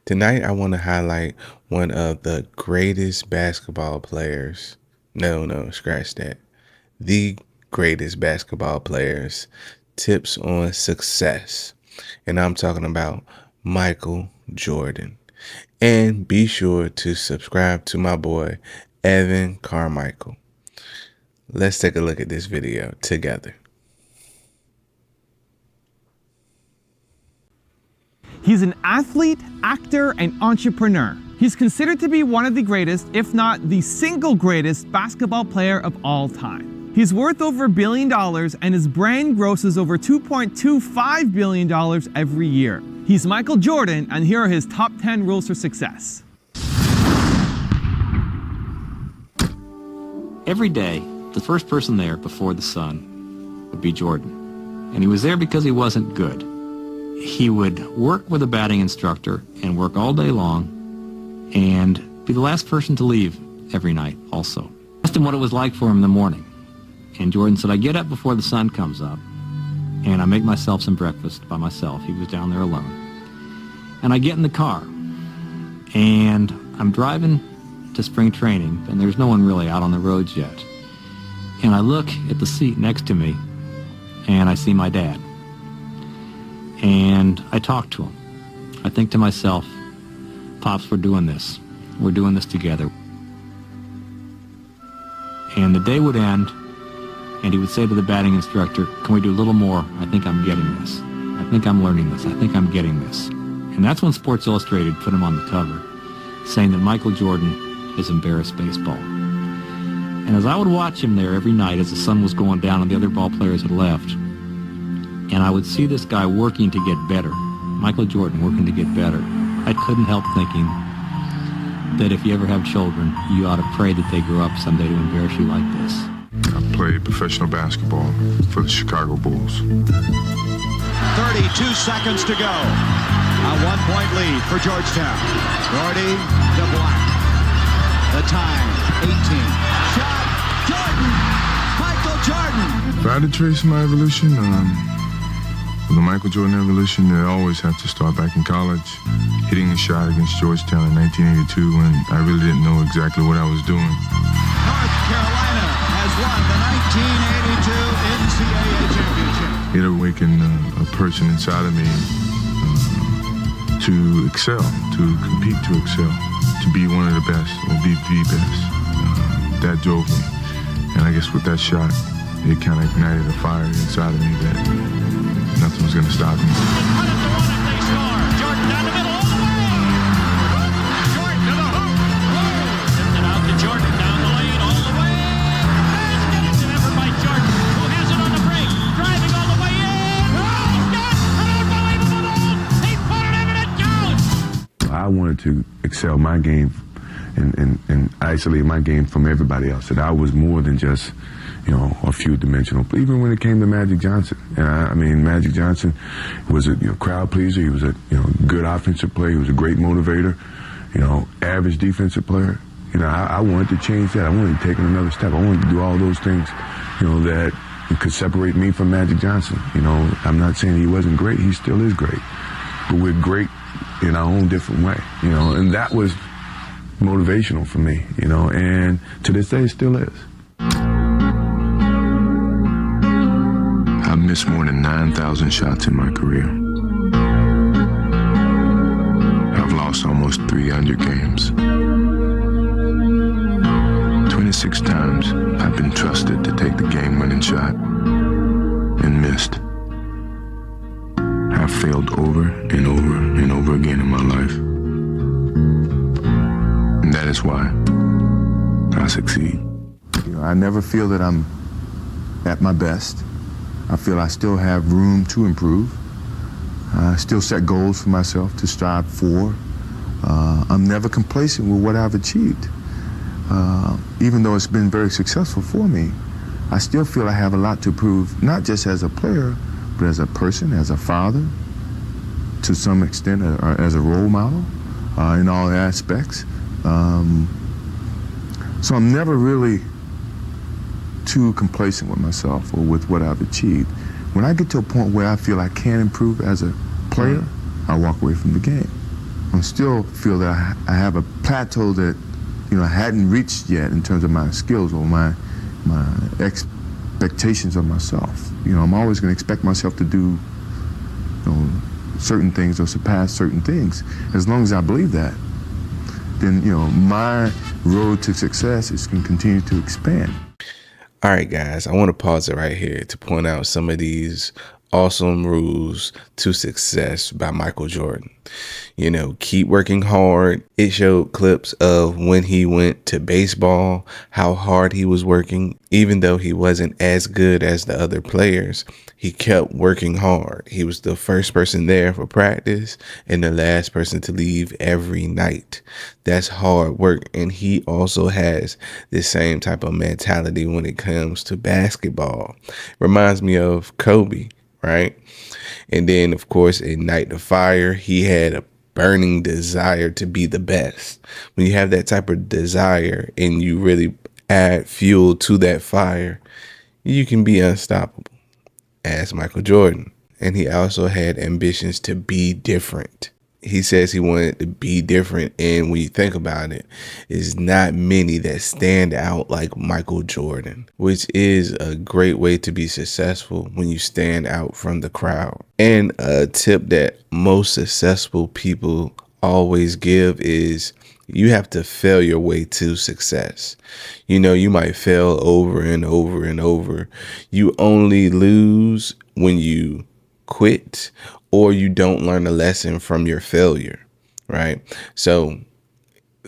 Tonight, I want to highlight one of the greatest basketball players. No, scratch that. The greatest basketball players. Tips on success. And I'm talking about Michael Jordan. And be sure to subscribe to my boy, Evan Carmichael. Let's take a look at this video together. He's an athlete, actor, and entrepreneur. He's considered to be one of the greatest, if not the single greatest, basketball player of all time. He's worth over $1 billion, and his brand grosses over $2.25 billion every year. He's Michael Jordan, and here are his top 10 rules for success. Every day, the first person there before the sun would be Jordan. And he was there because he wasn't good. He would work with a batting instructor and work all day long and be the last person to leave every night also. I asked him what it was like for him in the morning. And Jordan said, I get up before the sun comes up and I make myself some breakfast by myself. He was down there alone. And I get in the car and I'm driving to spring training and there's no one really out on the roads yet. And I look at the seat next to me and I see my dad. And I talk to him. I think to myself, Pops, we're doing this. We're doing this together. And the day would end, and he would say to the batting instructor, can we do a little more? I think I'm getting this. I think I'm learning this. I think I'm getting this. And that's when Sports Illustrated put him on the cover, saying that Michael Jordan has embarrassed baseball. And as I would watch him there every night as the sun was going down and the other ball players had left, and I would see this guy working to get better, Michael Jordan working to get better, I couldn't help thinking that if you ever have children, you ought to pray that they grow up someday to embarrass you like this. I played professional basketball for the Chicago Bulls. 32 seconds to go. A 1-point lead for Georgetown. Gordy to Black. The time, 18. Shot, Jordan! Michael Jordan! If I had to trace my evolution, the Michael Jordan evolution, I always have to start back in college, hitting a shot against Georgetown in 1982 when I really didn't know exactly what I was doing. North Carolina has won the 1982 NCAA championship. It awakened a person inside of me to excel, to compete, to excel, to be one of the best, or be the best. That drove me. And I guess with that shot, it kind of ignited a fire inside of me that nothing was going to stop me. Jordan down the middle all the way. Jordan to the hoop. Tipped it out to Jordan down the lane all the way. Basket delivered by Jordan, who has it on the break. Driving all the way in. He's got an unbelievable goal. He put it in and it counts. I wanted to excel my game and isolate my game from everybody else. That I was more than just, a few dimensional. Even when it came to Magic Johnson, and I mean, Magic Johnson was a crowd pleaser. He was a good offensive player. He was a great motivator. Average defensive player. I wanted to change that. I wanted to take another step. I wanted to do all those things, that could separate me from Magic Johnson. I'm not saying he wasn't great. He still is great, but we're great in our own different way. And that was motivational for me. And to this day, it still is. I've missed more than 9,000 shots in my career. I've lost almost 300 games. 26 times I've been trusted to take the game-winning shot and missed. I've failed over and over and over again in my life. And that is why I succeed. I never feel that I'm at my best. I feel I still have room to improve. I still set goals for myself to strive for. I'm never complacent with what I've achieved. Even though it's been very successful for me, I still feel I have a lot to prove, not just as a player, but as a person, as a father, to some extent, as a role model in all aspects. So I'm never really too complacent with myself or with what I've achieved. When I get to a point where I feel I can improve as a player, I walk away from the game. I still feel that I have a plateau that, I hadn't reached yet in terms of my skills or my expectations of myself. I'm always going to expect myself to do, certain things or surpass certain things. As long as I believe that, then, my road to success is going to continue to expand. All right, guys, I want to pause it right here to point out some of these awesome rules to success by Michael Jordan. Keep working hard. It showed clips of when he went to baseball, how hard he was working. Even though he wasn't as good as the other players, he kept working hard. He was the first person there for practice and the last person to leave every night. That's hard work. And he also has the same type of mentality when it comes to basketball. Reminds me of Kobe, right? And then, of course, Ignite the Fire, he had a burning desire to be the best. When you have that type of desire and you really add fuel to that fire, you can be unstoppable, as Michael Jordan. And he also had ambitions to be different. He says he wanted to be different, and when you think about it, it's not many that stand out like Michael Jordan, which is a great way to be successful when you stand out from the crowd. And a tip that most successful people always give is you have to fail your way to success. You might fail over and over and over. You only lose when you quit or you don't learn a lesson from your failure, right? So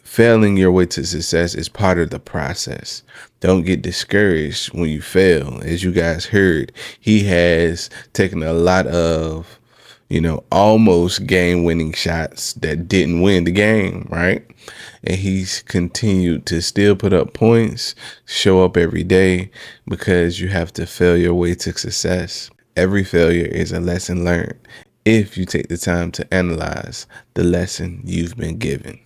failing your way to success is part of the process. Don't get discouraged when you fail. As you guys heard, he has taken a lot of, almost game-winning shots that didn't win the game, right? And he's continued to still put up points, show up every day, because you have to fail your way to success. Every failure is a lesson learned if you take the time to analyze the lesson you've been given.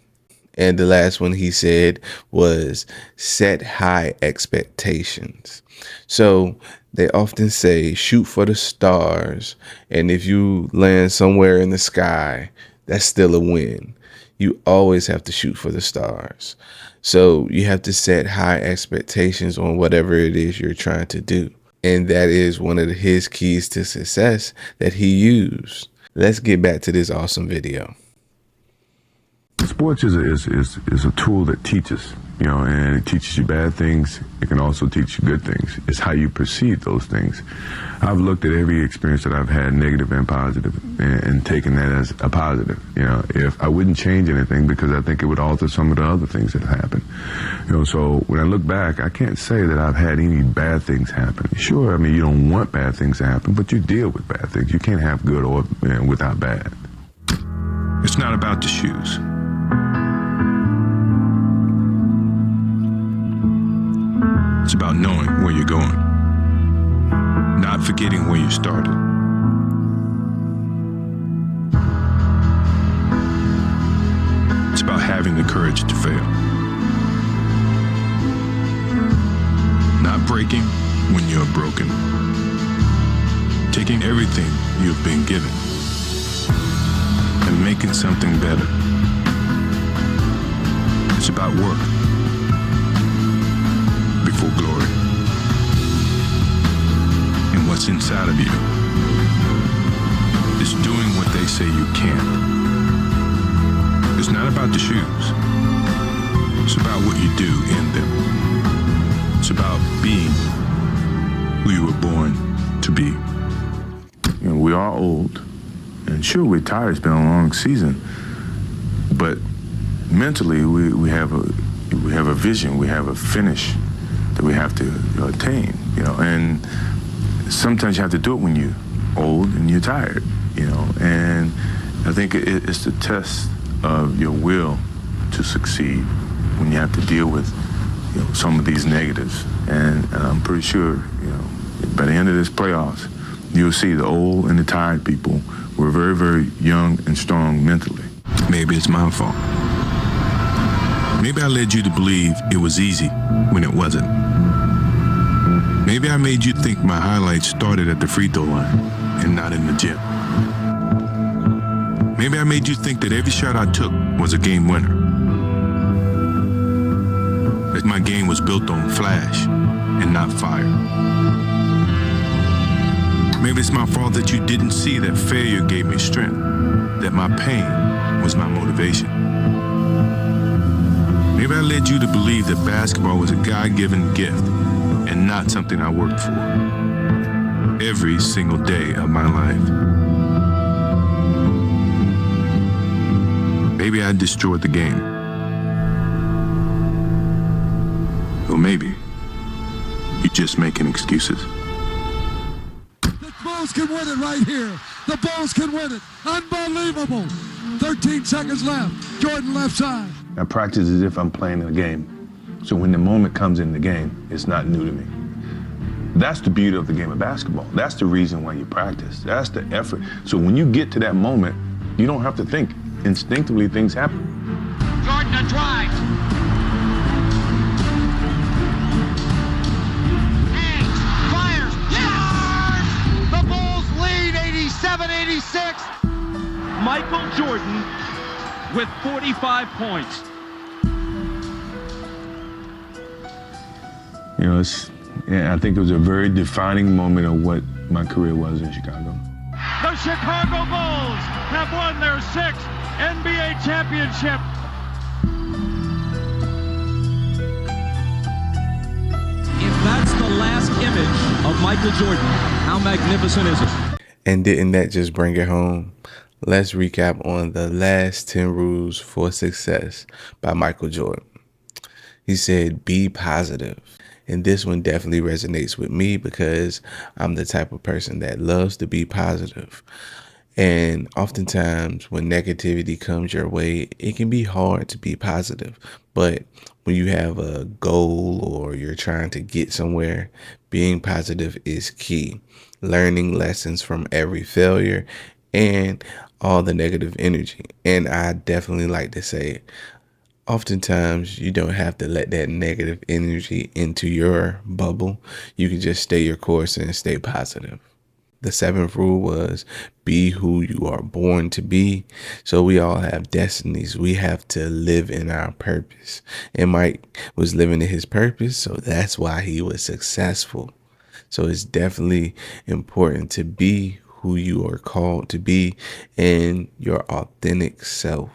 And the last one he said was set high expectations. So they often say shoot for the stars. And if you land somewhere in the sky, that's still a win. You always have to shoot for the stars. So you have to set high expectations on whatever it is you're trying to do. And that is one of his keys to success that he used. Let's get back to this awesome video. Sports is a tool that teaches, and it teaches you bad things. It can also teach you good things. It's how you perceive those things. I've looked at every experience that I've had, negative and positive, and taken that as a positive. If I wouldn't change anything because I think it would alter some of the other things that happened. So when I look back, I can't say that I've had any bad things happen. Sure, you don't want bad things to happen, but you deal with bad things. You can't have good or without bad. It's not about the shoes. It's about knowing where you're going, not forgetting where you started. It's about having the courage to fail, not breaking when you're broken, taking everything you've been given and making something better. It's about work before glory and what's inside of you is doing what they say you can't. It's not about the shoes. It's about what you do in them. It's about being who you were born to be. We are old, and sure, we're tired. It's been a long season, but mentally, we have a vision. We have a finish that we have to attain. And sometimes you have to do it when you're old and you're tired. And I think it's the test of your will to succeed when you have to deal with some of these negatives. And I'm pretty sure by the end of this playoffs, you'll see the old and the tired people were very, very young and strong mentally. Maybe it's my fault. Maybe I led you to believe it was easy when it wasn't. Maybe I made you think my highlights started at the free throw line and not in the gym. Maybe I made you think that every shot I took was a game winner. That my game was built on flash and not fire. Maybe it's my fault that you didn't see that failure gave me strength, that my pain was my motivation. Maybe I led you to believe that basketball was a God-given gift and not something I worked for every single day of my life. Maybe I destroyed the game. Or maybe you're just making excuses. The Bulls can win it right here. The Bulls can win it. Unbelievable. 13 seconds left. Jordan left side. I practice as if I'm playing a game. So when the moment comes in the game, it's not new to me. That's the beauty of the game of basketball. That's the reason why you practice. That's the effort. So when you get to that moment, you don't have to think. Instinctively, things happen. Jordan a drive. Hangs, fires, scores! The Bulls lead 87-86. Michael Jordan with 45 points. You know, I think it was a very defining moment of what my career was in Chicago. The Chicago Bulls have won their 6th NBA championship. If that's the last image of Michael Jordan, how magnificent is it? And didn't that just bring it home? Let's recap on the last 10 rules for success by Michael Jordan. He said, be positive. And this one definitely resonates with me because I'm the type of person that loves to be positive. And oftentimes when negativity comes your way, it can be hard to be positive. But when you have a goal or you're trying to get somewhere, being positive is key. Learning lessons from every failure and all the negative energy. And I definitely like to say, oftentimes you don't have to let that negative energy into your bubble. You can just stay your course and stay positive. The 7th rule was be who you are born to be. So we all have destinies. We have to live in our purpose. And Mike was living in his purpose, so that's why he was successful. So it's definitely important to be who you are called to be and your authentic self.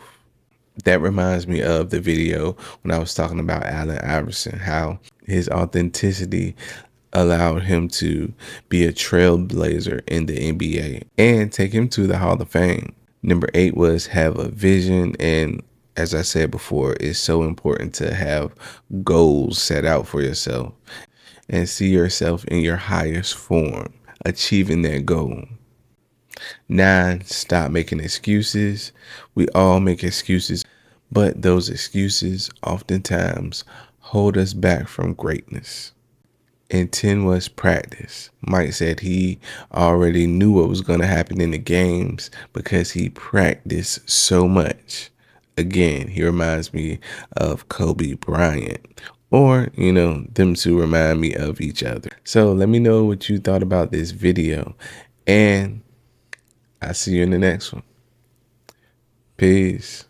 That reminds me of the video when I was talking about Allen Iverson, how his authenticity allowed him to be a trailblazer in the NBA and take him to the Hall of Fame. Number 8 was have a vision. And as I said before, it's so important to have goals set out for yourself and see yourself in your highest form, achieving that goal. 9, stop making excuses. We all make excuses, but those excuses oftentimes hold us back from greatness. And 10 was practice. Mike said he already knew what was going to happen in the games because he practiced so much. Again, he reminds me of Kobe Bryant. Or, them two remind me of each other. So let me know what you thought about this video. And I'll see you in the next one. Peace.